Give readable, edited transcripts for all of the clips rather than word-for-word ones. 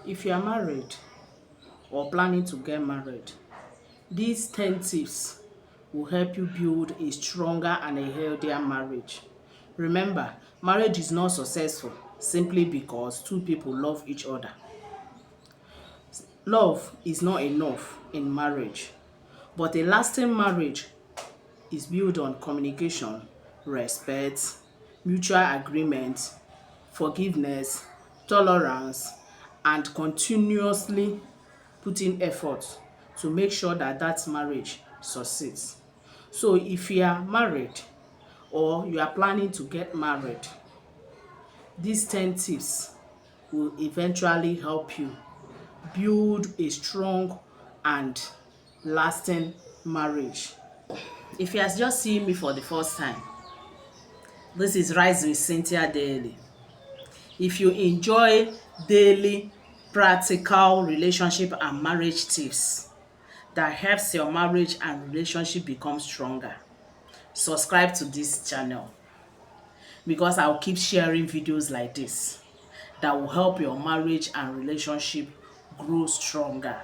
If you are married or planning to get married, these 10 tips will help you build a stronger and a healthier marriage. Remember, marriage is not successful simply because two people love each other. Love is not enough in marriage, but a lasting marriage is built on communication, respect, mutual agreement, forgiveness, tolerance, and continuously putting effort to make sure that that marriage succeeds. So if you are married or you are planning to get married, these 10 tips will eventually help you build a strong and lasting marriage. If you are just seeing me for the first time, this is Rise with Cynthia Daily. If you enjoy daily practical relationship and marriage tips that helps your marriage and relationship become stronger, subscribe to this channel because I'll keep sharing videos like this that will help your marriage and relationship grow stronger.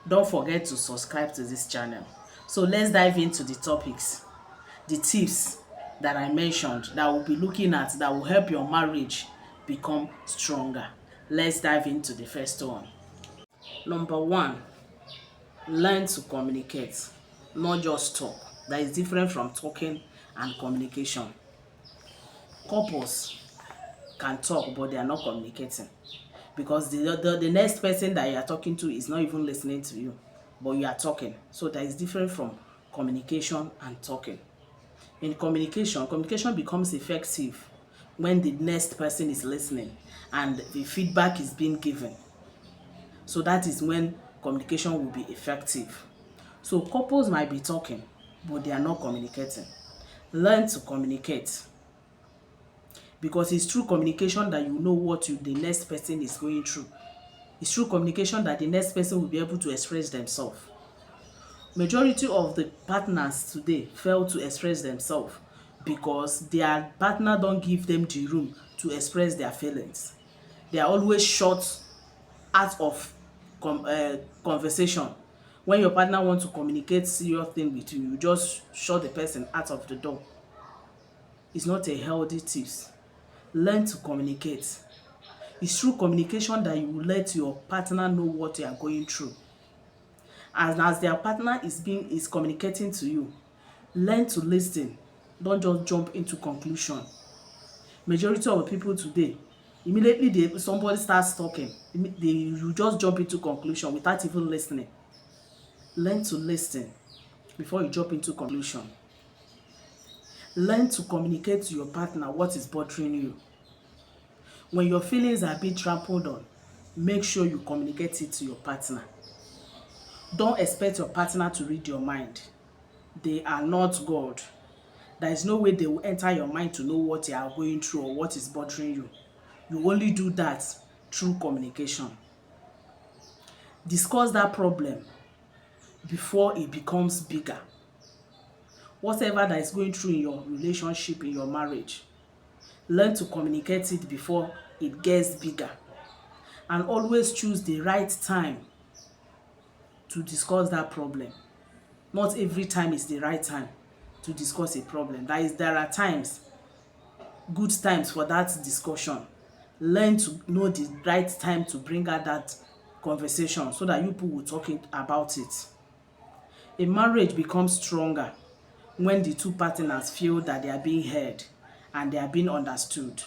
Don't forget to subscribe to this channel. So let's dive into the topics, the tips that I mentioned that we'll be looking at that will help your marriage become stronger. Let's dive into the first one. Number one, learn to communicate, not just talk. That is different from talking and communication. Couples can talk, but they are not communicating because the next person that you are talking to is not even listening to you, but you are talking. So that is different from communication and talking. In communication, communication becomes effective when the next person is listening and the feedback is being given. So that is when communication will be effective. So couples might be talking, but they are not communicating. Learn to communicate, because it's through communication that you know what the next person is going through. It's through communication that the next person will be able to express themselves. Majority of the partners today fail to express themselves because their partner don't give them the room to express their feelings. They are always shut out of conversation. When your partner wants to communicate serious thing with you, you just shut the person out of the door. It's not a healthy tips. Learn to communicate. It's through communication that you will let your partner know what you are going through. And as their partner is communicating to you, learn to listen. Don't just jump into conclusion. Majority of the people today, immediately somebody starts talking, you just jump into conclusion without even listening. Learn to listen before you jump into conclusion. Learn to communicate to your partner what is bothering you. When your feelings are being trampled on, make sure you communicate it to your partner. Don't expect your partner to read your mind. They are not God. There is no way they will enter your mind to know what you are going through or what is bothering you. You only do that through communication. Discuss that problem before it becomes bigger. Whatever that is going through in your relationship, in your marriage, learn to communicate it before it gets bigger. And always choose the right time to discuss that problem. Not every time is the right time to discuss a problem. There are times, good times for that discussion. Learn to know the right time to bring out that conversation so that you people will talk about it. A marriage becomes stronger when the two partners feel that they are being heard and they are being understood.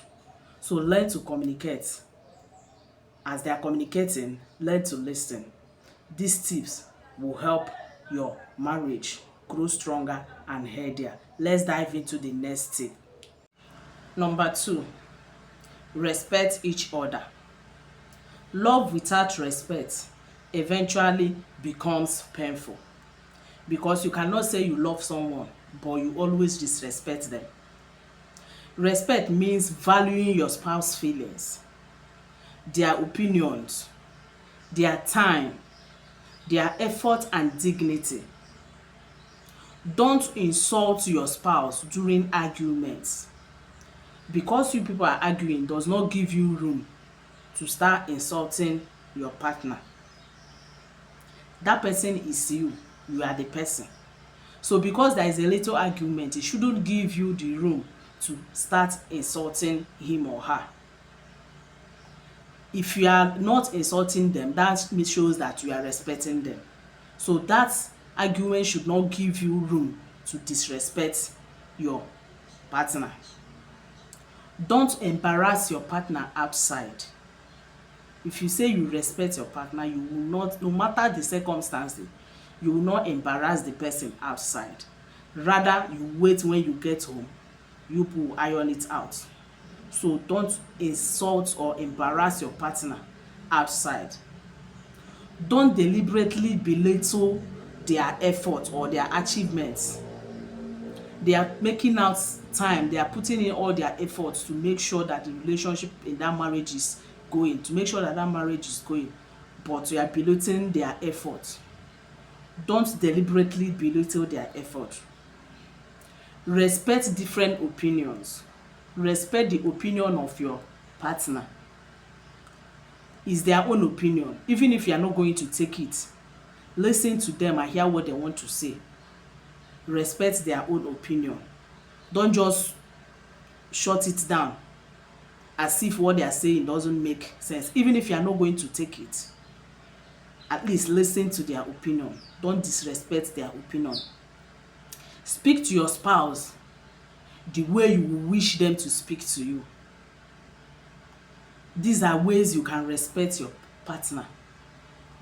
So learn to communicate. As they are communicating, learn to listen. These tips will help your marriage grow stronger and healthier. Let's dive into the next tip. Number two, respect each other. Love without respect eventually becomes painful because you cannot say you love someone but you always disrespect them. Respect means valuing your spouse's feelings, their opinions, their time, their effort and dignity. Don't insult your spouse during arguments. Because you people are arguing does not give you room to start insulting your partner. That person is you. You are the person. So because there is a little argument, it shouldn't give you the room to start insulting him or her. If you are not insulting them, that shows that you are respecting them. So that argument should not give you room to disrespect your partner. Don't embarrass your partner outside. If you say you respect your partner, you will not, no matter the circumstances, you will not embarrass the person outside. Rather, you wait when you get home, you will iron it out. So don't insult or embarrass your partner outside. Don't deliberately belittle their effort or their achievements. They are making out time, they are putting in all their efforts to make sure that the relationship in that marriage is going, to make sure that that marriage is going, but you are belittling their effort. Don't deliberately belittle their effort. Respect different opinions. Respect the opinion of your partner. It's their own opinion. Even if you are not going to take it, listen to them and hear what they want to say. Respect their own opinion. Don't just shut it down as if what they are saying doesn't make sense. Even if you are not going to take it, at least listen to their opinion. Don't disrespect their opinion. Speak to your spouse the way you wish them to speak to you. These are ways you can respect your partner.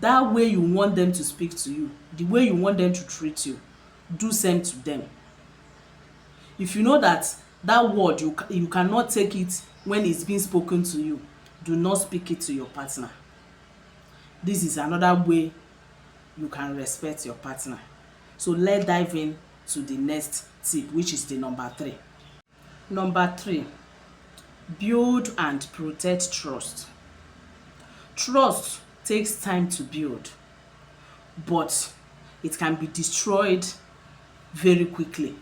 That way you want them to speak to you, the way you want them to treat you, do same to them. If you know that that word you cannot take it when it's being spoken to you, do not speak it to your partner. This is another way you can respect your partner. So let's dive in to the next tip, which is the number 3. Number 3, build and protect trust. Trust takes time to build, but it can be destroyed very quickly.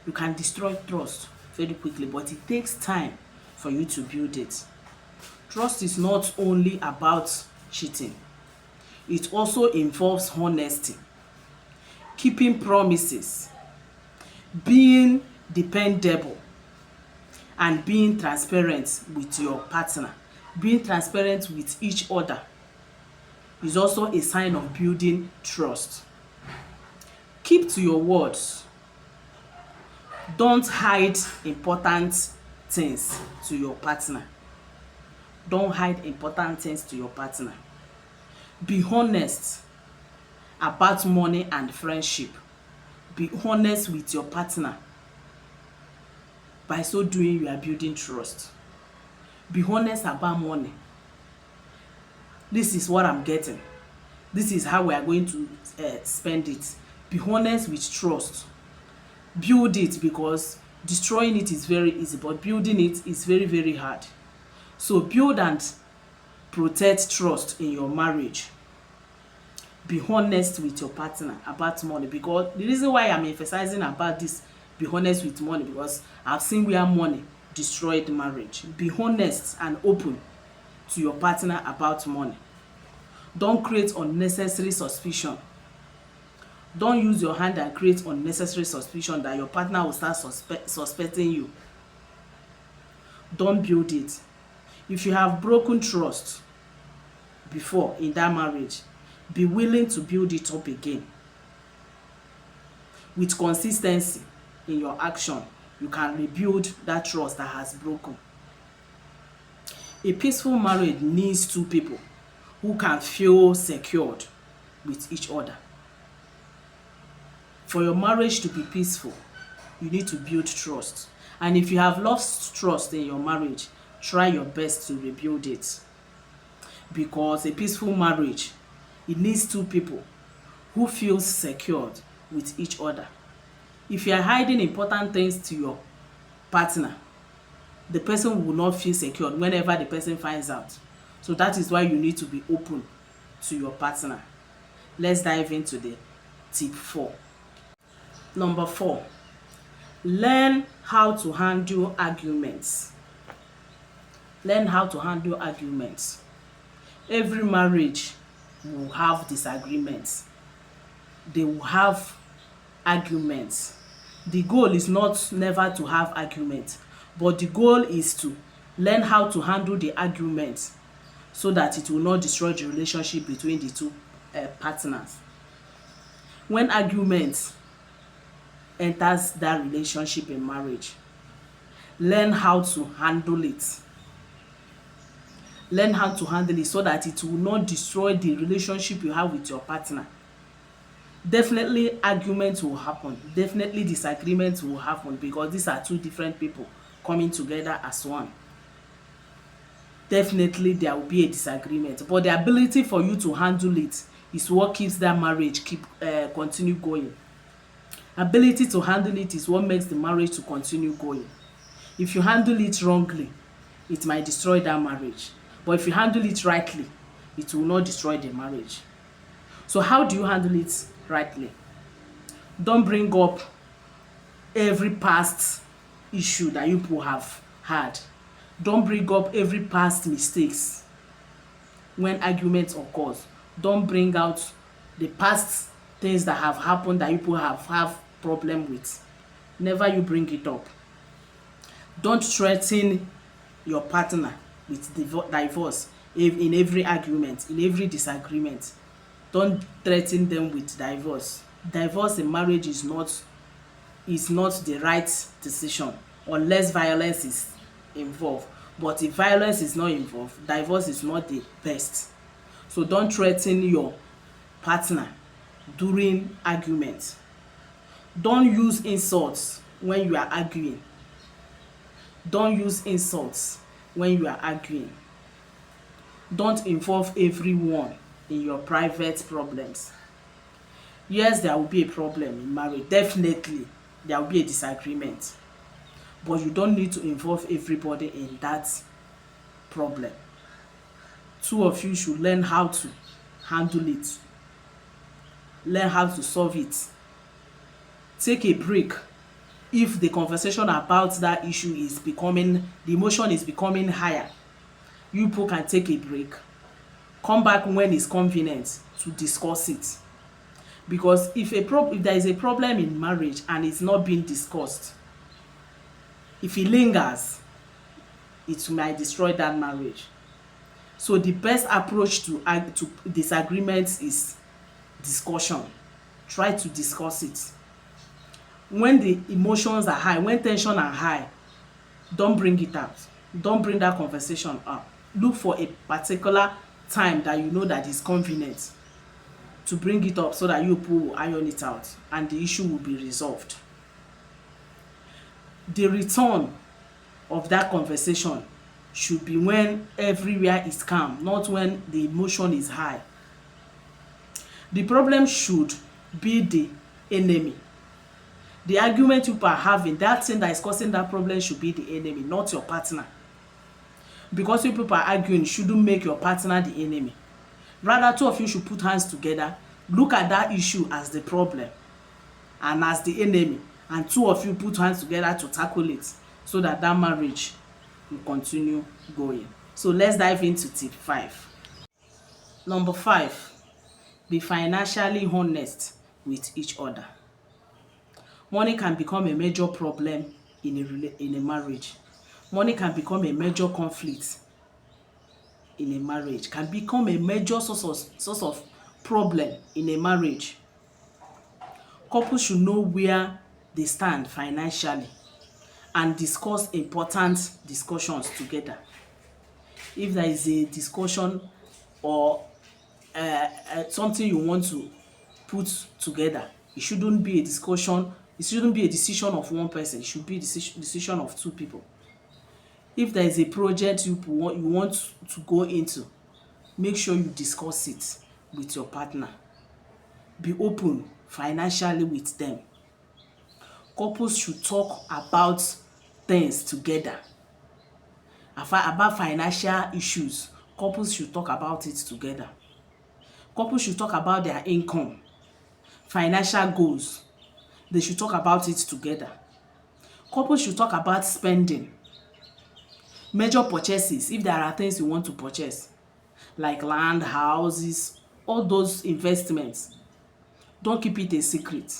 You can destroy trust very quickly, but it takes time for you to build it. Trust is not only about cheating. It also involves honesty, keeping promises, being dependable, and being transparent with your partner. Being transparent with each other is also a sign of building trust. Keep to your words. Don't hide important things to your partner. Don't hide important things to your partner. Be honest about money and friendship. Be honest with your partner. By so doing, you are building trust. Be honest about money. This is what I'm getting. This is how we are going to spend it. Be honest with trust. Build it, because destroying it is very easy, but building it is very, very hard. So build and protect trust in your marriage. Be honest with your partner about money, because the reason why I'm emphasizing about this, be honest with money, because I've seen where money destroyed marriage. Be honest and open to your partner about money. Don't create unnecessary suspicion. Don't use your hand and create unnecessary suspicion that your partner will start suspecting you. Don't build it. If you have broken trust before in that marriage, be willing to build it up again. With consistency in your action, you can rebuild that trust that has broken. A peaceful marriage needs two people who can feel secured with each other. For your marriage to be peaceful, you need to build trust. And if you have lost trust in your marriage, try your best to rebuild it. Because a peaceful marriage, it needs two people who feel secured with each other. If you are hiding important things to your partner, the person will not feel secured whenever the person finds out. So that is why you need to be open to your partner. Let's dive into the tip 4. Number 4, learn how to handle arguments. Learn how to handle arguments. Every marriage will have disagreements. They will have arguments. The goal is not never to have arguments, but the goal is to learn how to handle the arguments so that it will not destroy the relationship between the two partners. When arguments enters that relationship in marriage, learn how to handle it. Learn how to handle it so that it will not destroy the relationship you have with your partner. Definitely arguments will happen, definitely disagreements will happen, because these are two different people coming together as one. Definitely there will be a disagreement, but the ability for you to handle it is what keeps that marriage continue going. Ability to handle it is what makes the marriage to continue going. If you handle it wrongly, it might destroy that marriage, but if you handle it rightly, it will not destroy the marriage. So how do you handle it rightly? Don't bring up every past issue that you people have had. Don't bring up every past mistakes when arguments occurs. Don't bring out the past things that have happened that you people have problem with. Never you bring it up. Don't threaten your partner with divorce in every argument, in every disagreement. Don't threaten them with divorce. Divorce in marriage is not the right decision unless violence is involved. But if violence is not involved, divorce is not the best. So don't threaten your partner during arguments. Don't use insults when you are arguing. Don't use insults when you are arguing. Don't involve everyone in your private problems. Yes, there will be a problem in marriage. Definitely, there will be a disagreement. But you don't need to involve everybody in that problem. Two of you should learn how to handle it. Learn how to solve it. Take a break if the conversation about that issue is becoming, the emotion is becoming higher. You people can take a break. Come back when it's convenient to discuss it. Because if there is a problem in marriage and it's not being discussed, if it lingers, it might destroy that marriage. So the best approach to disagreements is discussion. Try to discuss it. When the emotions are high, when tension are high, don't bring it out. Don't bring that conversation up. Look for a particular time that you know that is convenient to bring it up so that you people will iron it out and the issue will be resolved. The return of that conversation should be when everywhere is calm, not when the emotion is high. The problem should be the enemy. The argument you are having, that thing that is causing that problem should be the enemy, not your partner. Because you people are arguing shouldn't make your partner the enemy. Rather, two of you should put hands together, look at that issue as the problem and as the enemy, and two of you put hands together to tackle it so that that marriage will continue going. So let's dive into tip 5. Number 5, be financially honest with each other. Money can become a major problem in a marriage. Money can become a major conflict in a marriage, can become a major source of problem in a marriage. Couples should know where they stand financially and discuss important discussions together. If there is a discussion or something you want to put together, it shouldn't be a discussion, it shouldn't be a decision of one person, it should be a decision of two people. If there is a project you want to go into, make sure you discuss it with your partner. Be open financially with them. Couples should talk about things together. About financial issues, couples should talk about it together. Couples should talk about their income, financial goals. They should talk about it together. Couples should talk about spending. Major purchases, if there are things you want to purchase, like land, houses, all those investments, don't keep it a secret.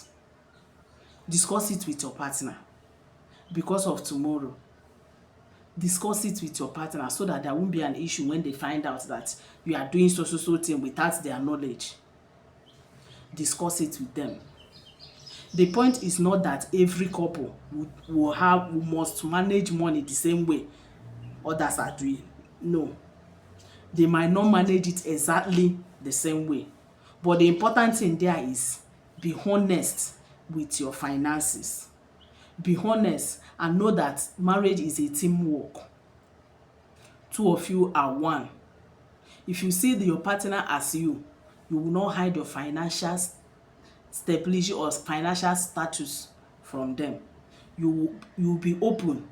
Discuss it with your partner because of tomorrow. Discuss it with your partner so that there won't be an issue when they find out that you are doing so thing without their knowledge. Discuss it with them. The point is not that every couple will must manage money the same way others are doing. No, they might not manage it exactly the same way, but the important thing there is be honest with your finances. Be honest and know that marriage is a teamwork. Two of you are one. If you see your partner as you will not hide your financial stability or financial status from them. You will be open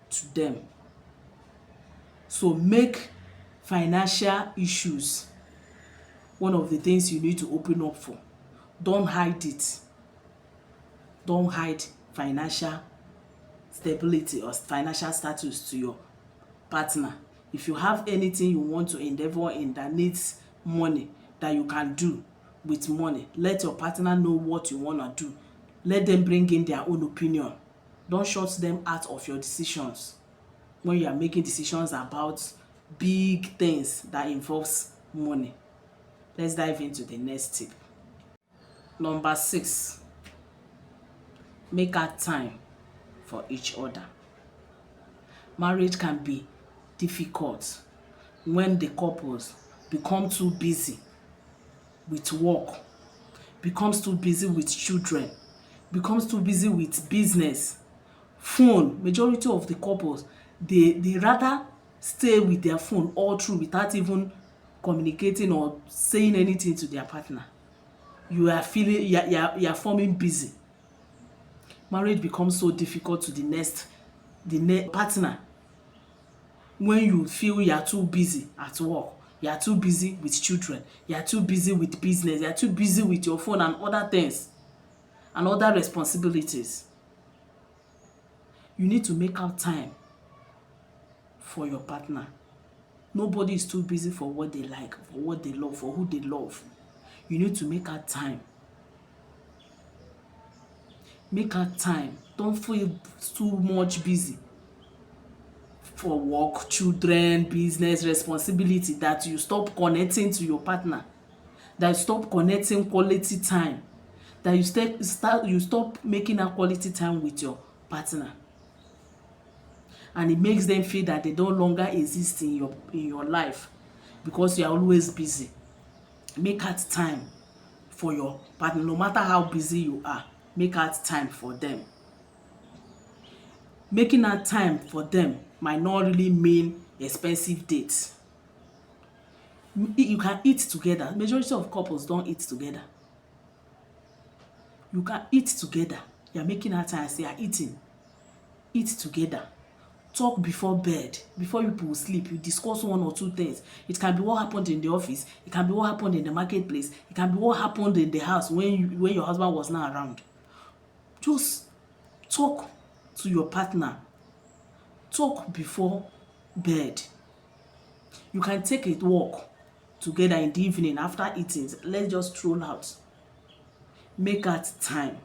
to them. So make financial issues one of the things you need to open up for. Don't hide it. Don't hide financial stability or financial status to your partner. If you have anything you want to endeavor in that needs money that you can do with money, let your partner know what you want to do. Let them bring in their own opinion. Don't shut them out of your decisions when you are making decisions about big things that involves money. Let's dive into the next tip. Number 6, make out time for each other. Marriage can be difficult when the couples become too busy with work, becomes too busy with children, becomes too busy with business, phone. Majority of the couples, they rather stay with their phone all through without even communicating or saying anything to their partner. You are forming busy. Marriage becomes so difficult to the next partner when you feel you are too busy at work, you are too busy with children, you are too busy with business, you are too busy with your phone and other things and other responsibilities. You need to make out time for your partner. Nobody is too busy for what they like, for what they love, for who they love. You need to make out time. Make out time. Don't feel too much busy for work, children, business, responsibility that you stop connecting to your partner, that you stop connecting quality time, that you stop making that quality time with your partner. And it makes them feel that they no longer exist in your life because you are always busy. Make out time for your partner. No matter how busy you are, make out time for them. Making out time for them might not really mean expensive dates. You can eat together. Majority of couples don't eat together. You can eat together. You are making out time, say you are eating. Eat together. Talk before bed, before you people sleep. You discuss one or two things. It can be what happened in the office. It can be what happened in the marketplace. It can be what happened in the house when your husband was not around. Just talk to your partner. Talk before bed. You can take a walk together in the evening after eating. Let's just stroll out. Make out time.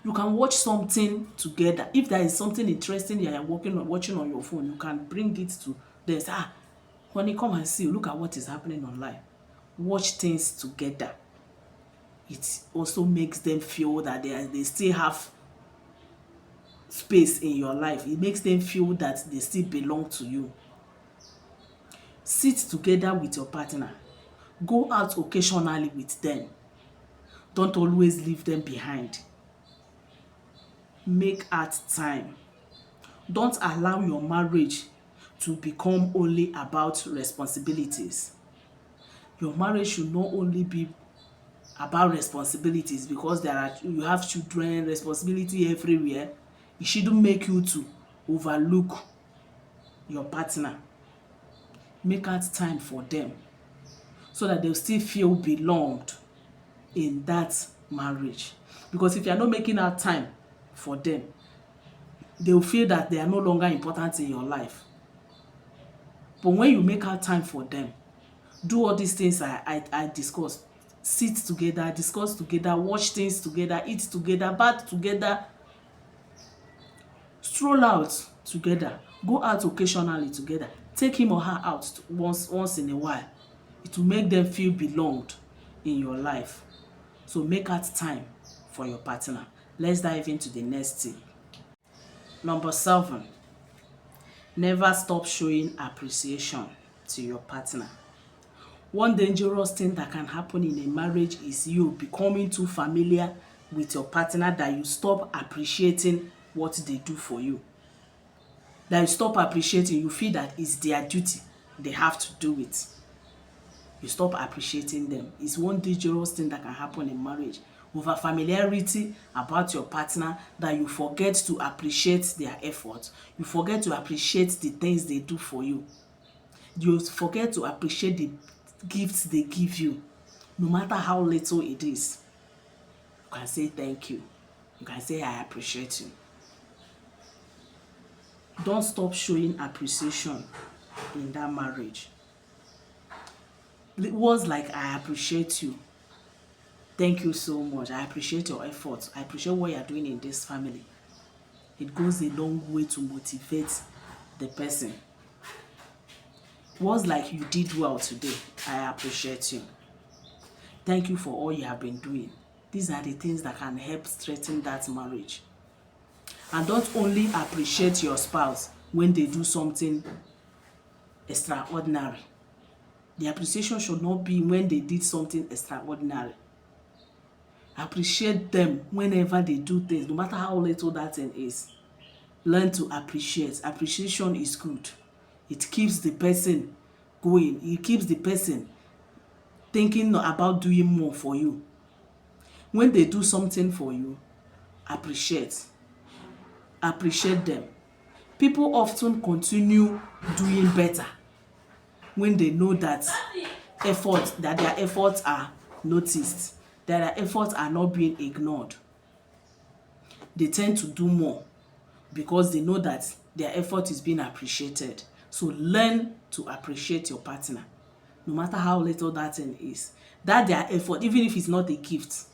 You can watch something together. If there is something interesting that you are watching on your phone, you can bring it to them. Say, honey, come and see. Look at what is happening online. Watch things together. It also makes them feel that they still have space in your life. It makes them feel that they still belong to you. Sit together with your partner. Go out occasionally with them. Don't always leave them behind. Make out time. Don't allow your marriage to become only about responsibilities. Your marriage should not only be about responsibilities because you have children, responsibility everywhere. It shouldn't make you to overlook your partner. Make out time for them so that they'll still feel belonged in that marriage. Because if you're not making out time for them, they will feel that they are no longer important in your life. But when you make out time for them, do all these things I discussed, sit together, discuss together, watch things together, eat together, bath together, stroll out together, go out occasionally together, take him or her out once in a while, it will make them feel belonged in your life. So make out time for your partner. Let's dive into the next tip. Number 7, never stop showing appreciation to your partner. One dangerous thing that can happen in a marriage is you becoming too familiar with your partner that you stop appreciating what they do for you. That you stop appreciating, you feel that it's their duty, they have to do it. You stop appreciating them. It's one dangerous thing that can happen in marriage. Over familiarity about your partner, that you forget to appreciate their effort. You forget to appreciate the things they do for you. You forget to appreciate the gifts they give you. No matter how little it is, you can say thank you. You can say I appreciate you. Don't stop showing appreciation in that marriage. Words like I appreciate you. Thank you so much. I appreciate your efforts. I appreciate what you are doing in this family. It goes a long way to motivate the person. Words like you did well today. I appreciate you. Thank you for all you have been doing. These are the things that can help strengthen that marriage. And don't only appreciate your spouse when they do something extraordinary. The appreciation should not be when they did something extraordinary. Appreciate them whenever they do things, no matter how little that thing is. Learn to appreciate. Appreciation is good. It keeps the person going. It keeps the person thinking about doing more for you. When they do something for you, appreciate. Appreciate them. People often continue doing better when they know that their efforts are noticed, that their efforts are not being ignored. They tend to do more because they know that their effort is being appreciated. So learn to appreciate your partner, no matter how little that thing is. That their effort, even if it's not a gift,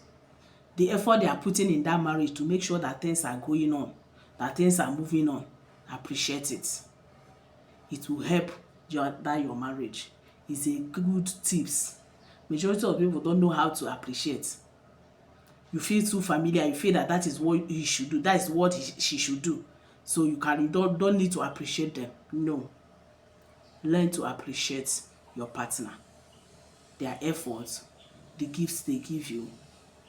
the effort they are putting in that marriage to make sure that things are going on, that things are moving on, appreciate it. It will help your marriage. It's a good tips. Majority of people don't know how to appreciate. You feel too familiar. You feel that is what he should do. That is what she should do. So you don't need to appreciate them. No. Learn to appreciate your partner, their efforts, the gifts they give you,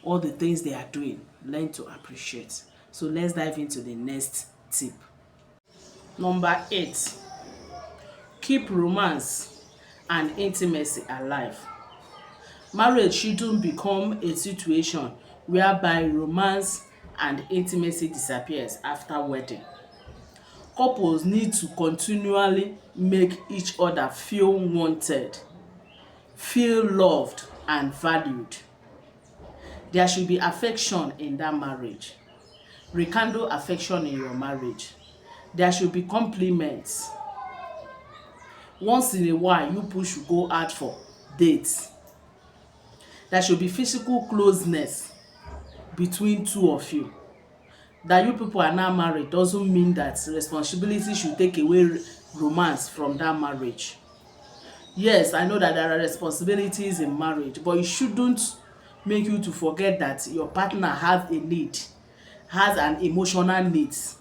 all the things they are doing. Learn to appreciate. So let's dive into the next tip. Number 8, keep romance and intimacy alive. Marriage shouldn't become a situation whereby romance and intimacy disappears after wedding. Couples need to continually make each other feel wanted, feel loved and valued. There should be affection in that marriage. Rekindle affection in your marriage. There should be compliments. Once in a while, you push should go out for dates. There should be physical closeness between two of you. That you people are now married doesn't mean that responsibility should take away romance from that marriage. Yes, I know that there are responsibilities in marriage, but it shouldn't make you to forget that your partner has a need, has an emotional needs.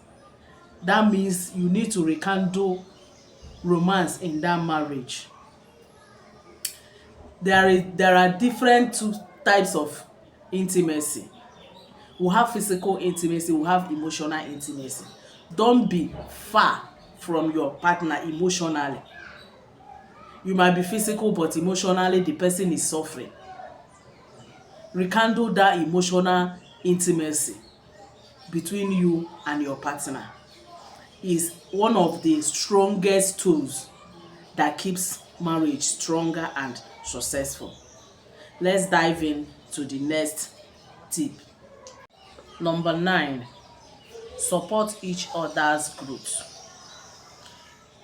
That means you need to rekindle romance in that marriage. There are different two types of intimacy. We have physical intimacy, we have emotional intimacy. Don't be far from your partner emotionally. You might be physical, but emotionally the person is suffering. Rekindle that emotional intimacy between you and your partner is one of the strongest tools that keeps marriage stronger and successful. Let's dive in to the next tip. Number 9, Support each other's growth.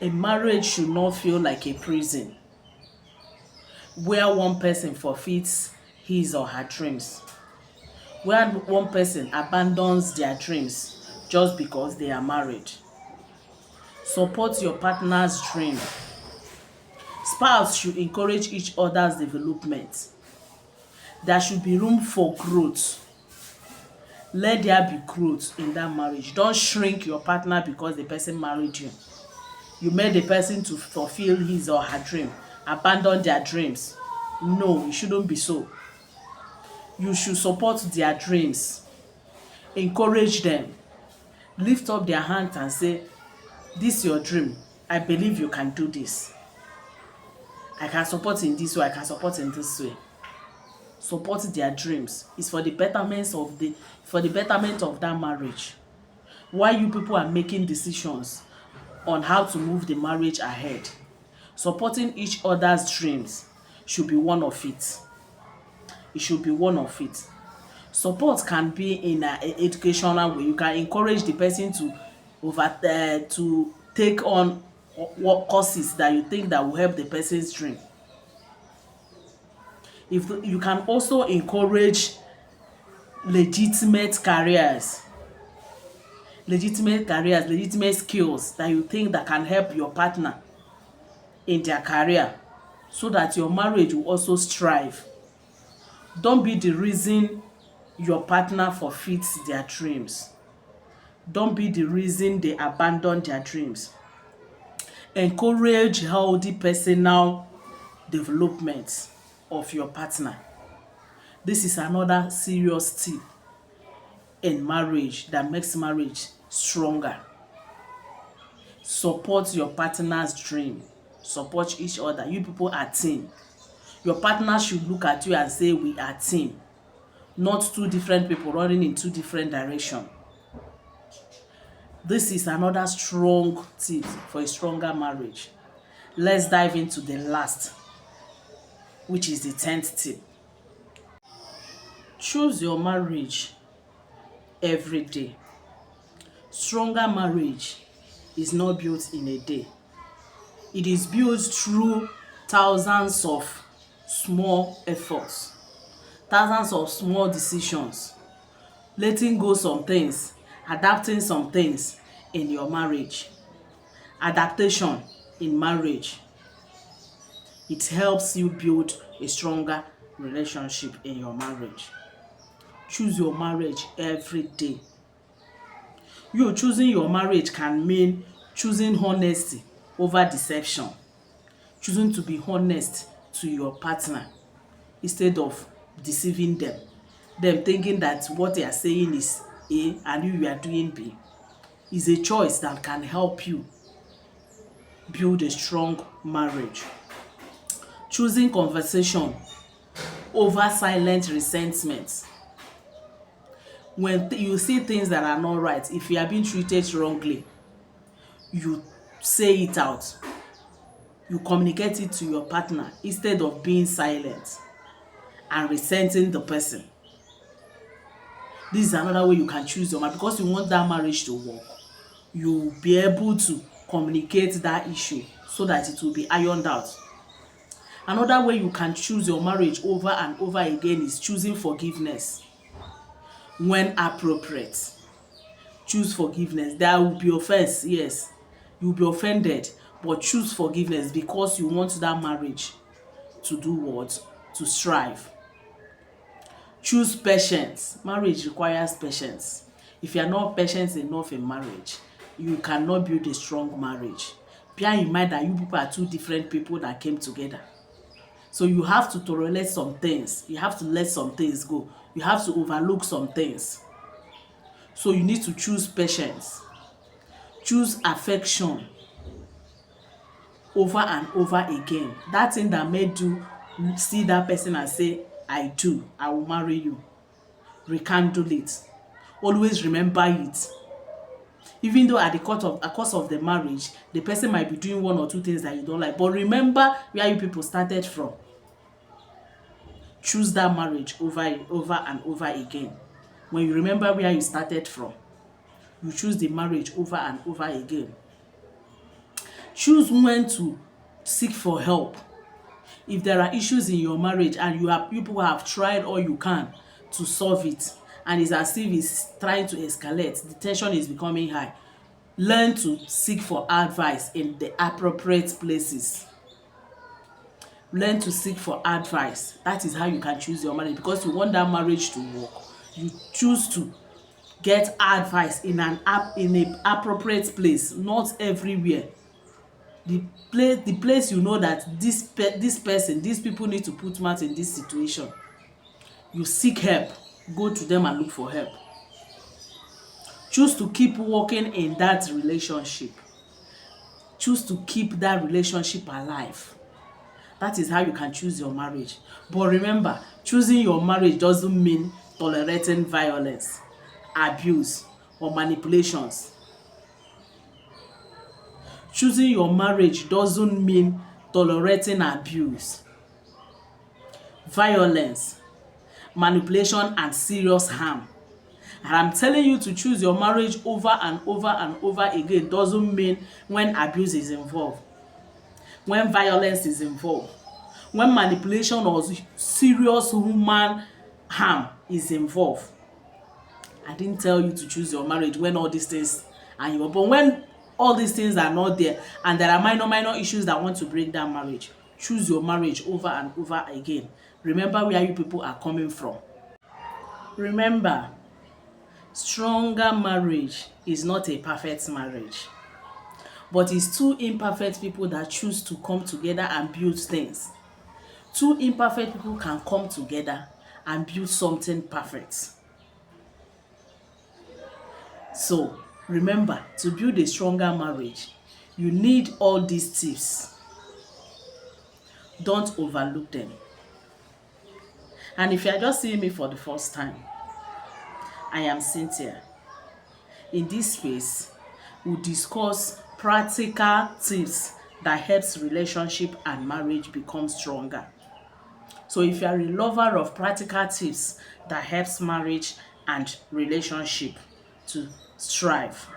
A marriage should not feel like a prison where one person forfeits his or her dreams, where one person abandons their dreams just because they are married. Support your partner's dream. Spouse should encourage each other's development. There should be room for growth. Let there be growth in that marriage. Don't shrink your partner because the person married you. You made the person to fulfill his or her dream, abandon their dreams. No, it shouldn't be so. You should support their dreams, encourage them, lift up their hands and say, this is your dream. I believe you can do this. I can support in this way, I can support in this way. Support their dreams. It's for the betterment of that marriage. While you people are making decisions on how to move the marriage ahead, supporting each other's dreams should be one of it. It should be one of it. Support can be in an educational way. You can encourage the person to take on what courses that you think that will help the person's dream. If you can also encourage legitimate skills that you think that can help your partner in their career, so that your marriage will also strive. Don't be the reason your partner forfeits their dreams. Don't be the reason they abandon their dreams. Encourage healthy personal development of your partner. This is another serious tip in marriage that makes marriage stronger. Support your partner's dream. Support each other. You people are team. Your partner should look at you and say, we are team, not two different people running in two different directions. This is another strong tip for a stronger marriage. Let's dive into the last, which is the 10th tip. Choose your marriage every day. Stronger marriage is not built in a day. It is built through thousands of small efforts, thousands of small decisions, letting go some things, adapting some things in your marriage. Adaptation in marriage, it helps you build a stronger relationship in your marriage. Choose your marriage every day. You choosing your marriage can mean choosing honesty over deception, choosing to be honest to your partner instead of deceiving them thinking that what they are saying is A and you are doing B. Is a choice that can help you build a strong marriage. Choosing conversation over silent resentment. When you see things that are not right, if you are being treated wrongly, you say it out. You communicate it to your partner instead of being silent and resenting the person. This is another way you can choose your marriage, because you want that marriage to work. You'll be able to communicate that issue so that it will be ironed out. Another way you can choose your marriage over and over again is choosing forgiveness when appropriate. Choose forgiveness. There will be offense, yes. You'll be offended, but choose forgiveness because you want that marriage to do what? To strive. Choose patience. Marriage requires patience. If you are not patient enough in marriage, you cannot build a strong marriage. Bear in mind that you people are two different people that came together. So you have to tolerate some things. You have to let some things go. You have to overlook some things. So you need to choose patience. Choose affection over and over again. That thing that made you see that person and say, I will marry you. Rekindle it. Always remember it. Even though at the course of the marriage, the person might be doing one or two things that you don't like, but remember where you people started from. Choose that marriage over and over again. When you remember where you started from, you choose the marriage over and over again. Choose when to seek for help. If there are issues in your marriage and you people have tried all you can to solve it, and it's as if it's trying to escalate, the tension is becoming high, learn to seek for advice in the appropriate places. Learn to seek for advice. That is how you can choose your marriage, because you want that marriage to work. You choose to get advice in an appropriate place, not everywhere. The place you know that this person, these people need to put mouth in this situation. You seek help, go to them and look for help. Choose to keep working in that relationship. Choose to keep that relationship alive. That is how you can choose your marriage. But remember, choosing your marriage doesn't mean tolerating violence, abuse, or manipulations. Choosing your marriage doesn't mean tolerating abuse, violence, manipulation, and serious harm. And I'm telling you to choose your marriage over and over and over again doesn't mean when abuse is involved, when violence is involved, when manipulation or serious human harm is involved. I didn't tell you to choose your marriage when all these things are involved. But when all these things are not there and there are minor issues that want to break down marriage, choose your marriage over and over again. Remember where you people are coming from. Remember, stronger marriage is not a perfect marriage, but it's two imperfect people that choose to come together and build things. Two imperfect people can come together and build something perfect. So remember, to build a stronger marriage, you need all these tips. Don't overlook them. And if you are just seeing me for the first time, I am Cynthia. In this space, we'll discuss practical tips that helps relationship and marriage become stronger. So if you are a lover of practical tips that helps marriage and relationship to strive,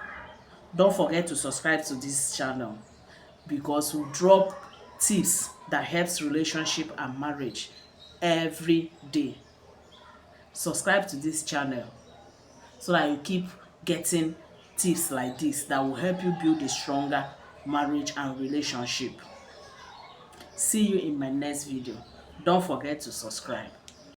don't forget to subscribe to this channel, because we drop tips that helps relationship and marriage every day. Subscribe to this channel so that you keep getting tips like this that will help you build a stronger marriage and relationship. See you in my next video. Don't forget to subscribe.